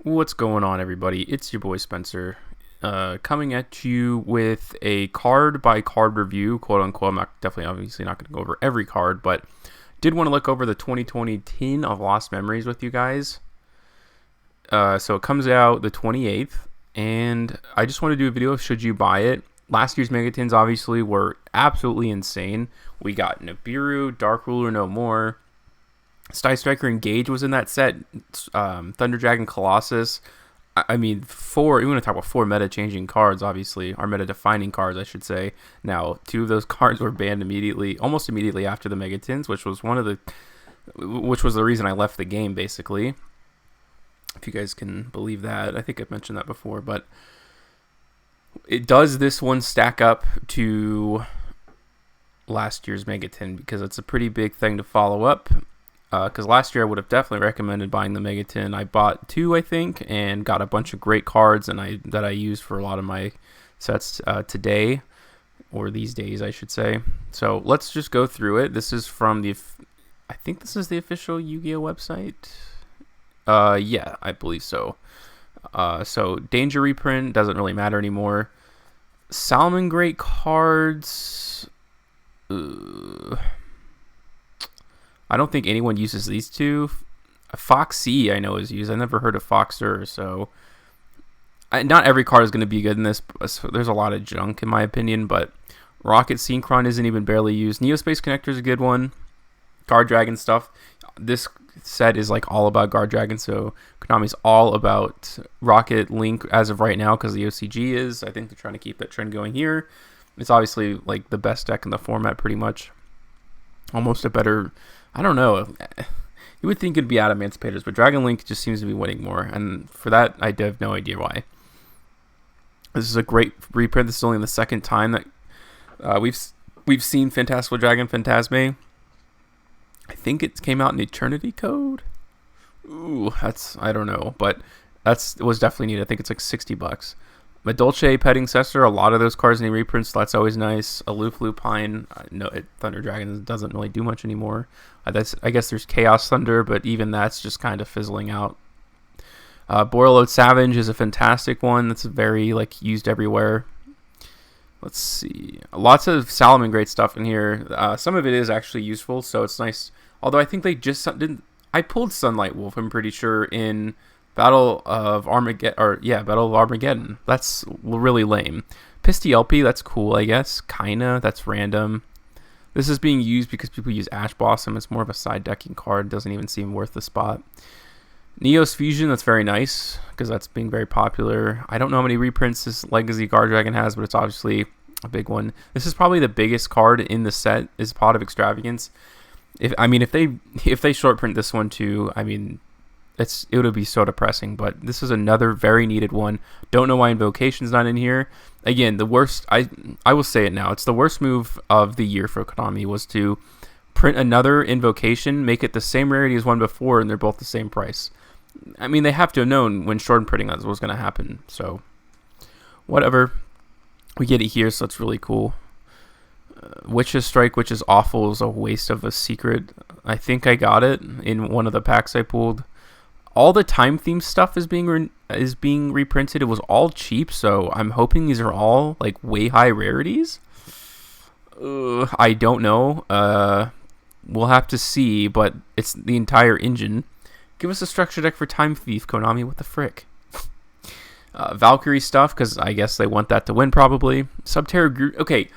What's going on, everybody? It's your boy Spencer, coming at you with a card by card review, quote unquote. Obviously not going to go over every card, but did want to look over the 2020 Tin of Lost Memories with you guys. So it comes out the 28th, and I just want to do a video of should you buy it. Last year's Mega Tins obviously were absolutely insane. We got Nibiru, Dark Ruler No More, Sky Striker Engage was in that set. Thunder Dragon Colossus. I mean, we want to talk about four meta-changing cards, obviously, or meta-defining cards, I should say. Now, two of those cards were banned almost immediately after the Megatins, which was the reason I left the game, basically. If you guys can believe that, I think I've mentioned that before, but does this one stack up to last year's Megatin? Because it's a pretty big thing to follow up. Because last year I would have definitely recommended buying the Megatin. I bought two, I think, and got a bunch of great cards that I use for a lot of my sets today, or these days, I should say. So let's just go through it. This is from I think this is the official Yu-Gi-Oh website. Yeah, I believe so. So Danger reprint doesn't really matter anymore. Salamangreat cards. I don't think anyone uses these two. Foxy, I know, is used. I never heard of Foxer, so not every card is going to be good in this. So there's a lot of junk, in my opinion, but Rocket Synchron isn't even barely used. Neospace Connector is a good one. Guard Dragon stuff. This set is like all about Guard Dragon, so Konami's all about Rocket Link as of right now because the OCG is. I think they're trying to keep that trend going here. It's obviously like the best deck in the format, pretty much. Almost a better... I don't know. You would think it'd be Adamantispators, but Dragon Link just seems to be winning more, and for that, I have no idea why. This is a great reprint. This is only the second time that we've seen Fantastical Dragon Phantasme. I think it came out in Eternity Code. Ooh, I don't know, but it was definitely neat. I think it's like $60. Madolche, Petting Cestor, a lot of those cards need reprints, so that's always nice. Aloof Lupine, Thunder Dragon doesn't really do much anymore. I guess there's Chaos Thunder, but even that's just kind of fizzling out. Borreload Savage is a fantastic one that's very used everywhere. Let's see. Lots of Salamangreat stuff in here. Some of it is actually useful, so it's nice. Although I think they just didn't... I pulled Sunlight Wolf, I'm pretty sure, in... Battle of Armageddon. That's really lame. Pistielpi, that's cool, I guess. Kinda, that's random. This is being used because people use Ash Blossom. It's more of a side decking card. Doesn't even seem worth the spot. Neos Fusion, that's very nice because that's being very popular. I don't know how many reprints this Legacy Guard Dragon has, but it's obviously a big one. This is probably the biggest card in the set, is Pot of Extravagance. If they short print this one too, I mean... it would be so depressing, but this is another very needed one. Don't know why Invocation's not in here. Again, the worst, I will say it now, it's the worst move of the year for Konami was to print another Invocation, make it the same rarity as one before, and they're both the same price. I mean, they have to have known when short printing that was going to happen, so whatever. We get it here, so it's really cool. Witch's Strike, which is awful, is a waste of a secret. I think I got it in one of the packs I pulled. All the time theme stuff is being reprinted. It was all cheap, so I'm hoping these are all way high rarities. I don't know. We'll have to see, but it's the entire engine. Give us a structure deck for Time Thief, Konami. What the frick? Valkyrie stuff, because I guess they want that to win probably. Subterra Guru. Okay,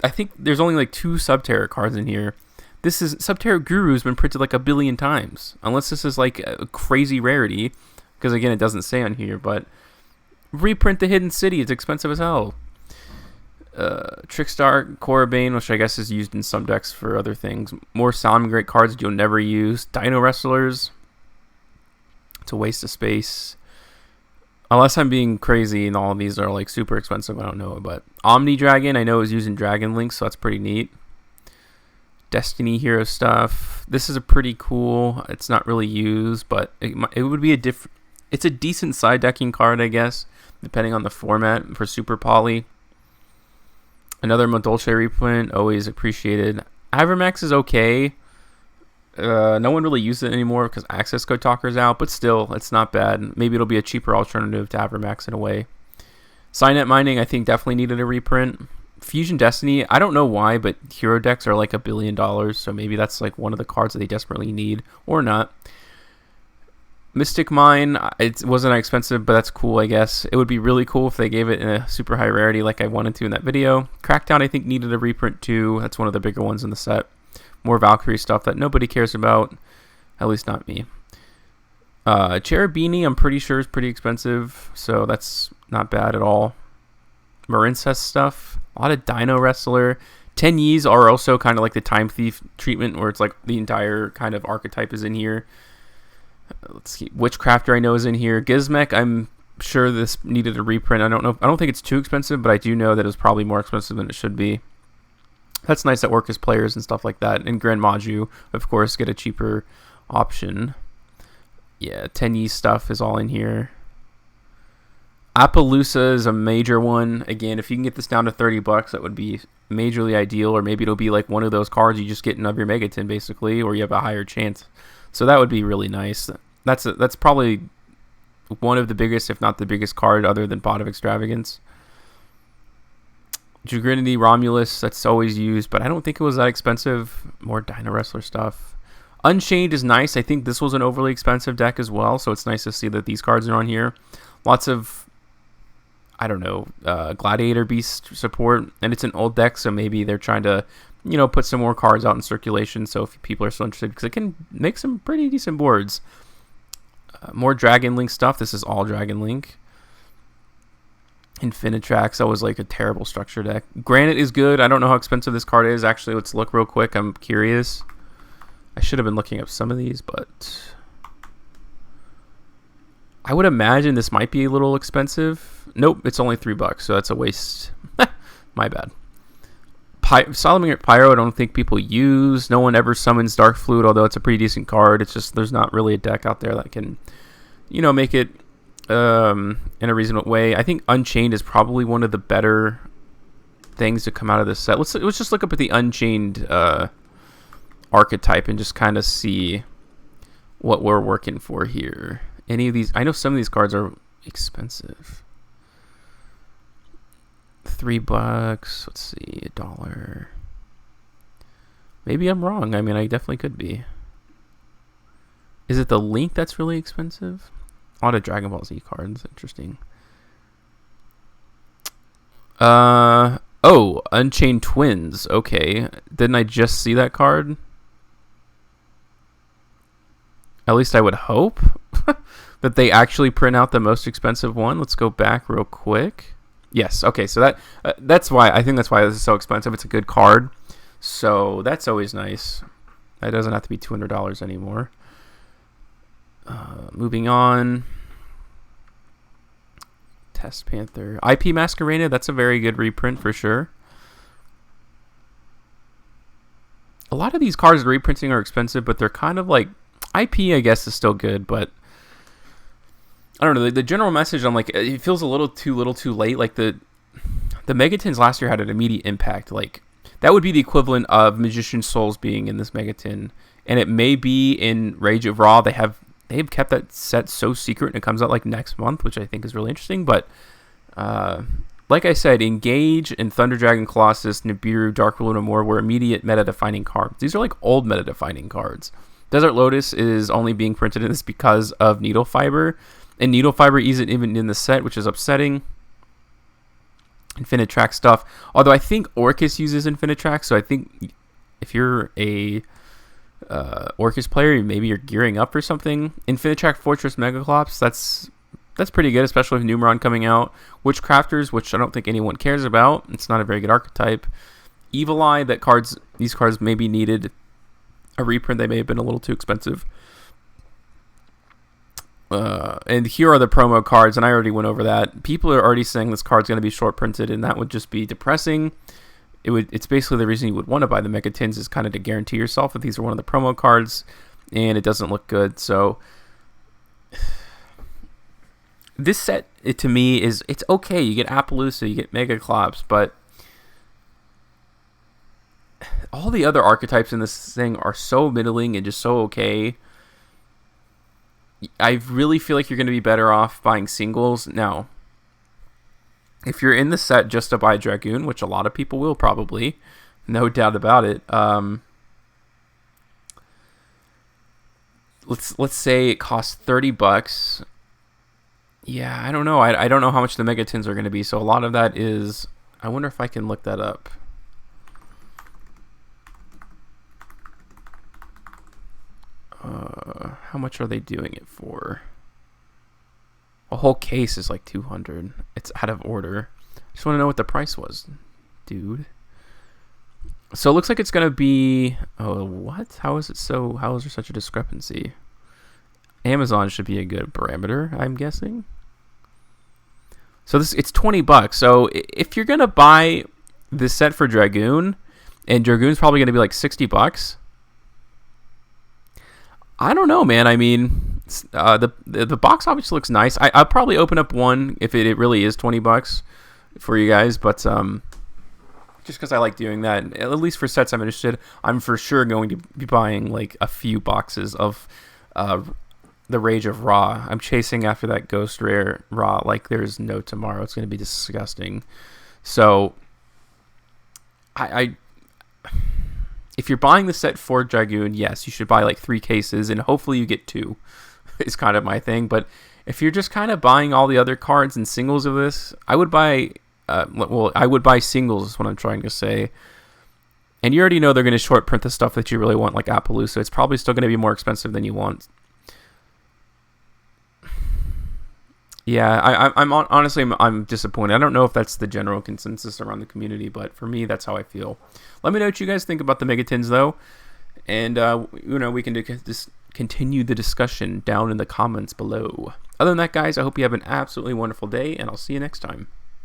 I think there's only two Subterra cards in here. This is Subterra Guru's been printed a billion times. Unless this is a crazy rarity. Because again, it doesn't say on here. But reprint the Hidden City. It's expensive as hell. Trickstar, Korrabane, which I guess is used in some decks for other things. More Salamangreat cards that you'll never use. Dino Wrestlers. It's a waste of space. Unless I'm being crazy and all of these are super expensive. I don't know. But Omni Dragon, I know is using Dragon Link. So that's pretty neat. Destiny Hero stuff. This is a pretty cool. It's not really used, but it would be it's a decent side decking card, I guess, depending on the format for Super Poly. Another Madolche reprint, always appreciated. Avramax is okay. No one really uses it anymore because Access Code Talker's out, but still, it's not bad. Maybe it'll be a cheaper alternative to Avermax in a way. Signet Mining, I think, definitely needed a reprint. Fusion Destiny, I don't know why, but hero decks are like $1 billion, so maybe that's like one of the cards that they desperately need, or not. Mystic Mine, it wasn't that expensive, but that's cool, I guess. It would be really cool if they gave it in a super high rarity like I wanted to in that video. Crackdown, I think, needed a reprint too. That's one of the bigger ones in the set. More Valkyrie stuff that nobody cares about, at least not me. Cherubini, I'm pretty sure is pretty expensive, so that's not bad at all. Marincest stuff, a lot of Dino Wrestler. 10 Ys are also kind of like the Time Thief treatment, where it's like the entire kind of archetype is in here. Let's see, Witchcrafter I know is in here. Gizmek, I'm sure this needed a reprint. I don't think it's too expensive, but I do know that it was probably more expensive than it should be. That's nice at Orcus players and stuff like that. And Grand Maju, of course, get a cheaper option. Yeah, 10 Ys stuff is all in here. Appaloosa is a major one. Again, if you can get this down to $30, that would be majorly ideal. Or maybe it'll be like one of those cards you just get in of your Megaton, basically, or you have a higher chance. So that would be really nice. That's probably one of the biggest, if not the biggest card other than Pot of Extravagance. Jugrinity Romulus, that's always used, but I don't think it was that expensive. More Dino Wrestler stuff. Unchained is nice. I think this was an overly expensive deck as well, so it's nice to see that these cards are on here. Lots of, I don't know, Gladiator Beast support, and it's an old deck, so maybe they're trying to, put some more cards out in circulation, so if people are still interested, because it can make some pretty decent boards. More Dragon Link stuff. This is all Dragon Link. Infinitrax, that was like a terrible structure deck. Granite is good. I don't know how expensive this card is. Actually, let's look real quick. I'm curious. I should have been looking up some of these, but I would imagine this might be a little expensive. Nope, it's only $3, so that's a waste. My bad. Salamangreat Pyro, I don't think people use. No one ever summons Dark Fluid, although it's a pretty decent card. It's just there's not really a deck out there that can, make it in a reasonable way. I think Unchained is probably one of the better things to come out of this set. Let's just look up at the Unchained archetype and just kind of see what we're working for here. Any of these, I know some of these cards are expensive. $3, let's see, $1. Maybe I'm wrong. I mean, I definitely could be. Is it the Link that's really expensive? A lot of Dragon Ball Z cards. Interesting. Oh, Unchained Twins. Okay. Didn't I just see that card? At least I would hope that they actually print out the most expensive one. Let's go back real quick. Yes. Okay. So that's why I think that's why this is so expensive. It's a good card, so that's always nice. That doesn't have to be $200 anymore. Moving on. Test Panther, IP Masquerena. That's a very good reprint for sure. A lot of these cards reprinting are expensive, but they're kind of like IP. I guess is still good, but I don't know. The general message, I'm like, it feels a little too late. Like the Megatons last year had an immediate impact. Like that would be the equivalent of Magician Souls being in this Megaton, and it may be in Rage of Ra. They've kept that set so secret, and it comes out like next month, which I think is really interesting. But like I said, Engage and Thunder Dragon Colossus, Nibiru, Dark Luna Moore were immediate meta-defining cards. These are like old meta-defining cards. Desert Lotus is only being printed in this because of Needle Fiber. And Needle Fiber isn't even in the set, which is upsetting. Infinitrax stuff. Although I think Orcus uses Infinitrax, so I think if you're a Orcus player, maybe you're gearing up for something. Infinitrax Fortress Megaclops, that's pretty good, especially with Numeron coming out. Witchcrafters, which I don't think anyone cares about. It's not a very good archetype. Evil Eye, these cards maybe needed a reprint. They may have been a little too expensive. And here are the promo cards, and I already went over that. People are already saying this card's going to be short printed, and that would just be depressing. It's basically the reason you would want to buy the Megatins is kind of to guarantee yourself that these are one of the promo cards, and it doesn't look good. So this set, to me, it's okay. You get Appaloosa, you get Megaclops, but all the other archetypes in this thing are so middling and just so okay. I really feel like you're going to be better off buying singles. Now, if you're in the set just to buy Dragoon, which a lot of people will probably, no doubt about it. Let's say it costs $30. Yeah, I don't know. I don't know how much the Megatins are going to be. So a lot of that is. I wonder if I can look that up. How much are they doing it for? A whole case is like 200. It's out of order. Just want to know what the price was, dude. So it looks like it's gonna be. Oh, what? How is it so? How is there such a discrepancy? Amazon should be a good parameter, I'm guessing. So it's $20. So if you're gonna buy this set for Dragoon, and Dragoon's probably gonna be like $60. I don't know, man. I mean, the box obviously looks nice. I'll probably open up one if it really is $20 for you guys, but just because I like doing that, at least for sets I'm interested, I'm for sure going to be buying like a few boxes of the Rage of Ra. I'm chasing after that Ghost Rare Ra like there's no tomorrow. It's going to be disgusting. So, if you're buying the set for Dragoon, yes, you should buy like 3 cases, and hopefully you get 2. Is kind of my thing. But if you're just kind of buying all the other cards and singles of this, I would buy. I would buy singles. Is what I'm trying to say. And you already know they're going to short print the stuff that you really want, like Appaloosa. It's probably still going to be more expensive than you want. Yeah, honestly, I'm disappointed. I don't know if that's the general consensus around the community, but for me, that's how I feel. Let me know what you guys think about the Megatins, though, and we can just continue the discussion down in the comments below. Other than that, guys, I hope you have an absolutely wonderful day, and I'll see you next time.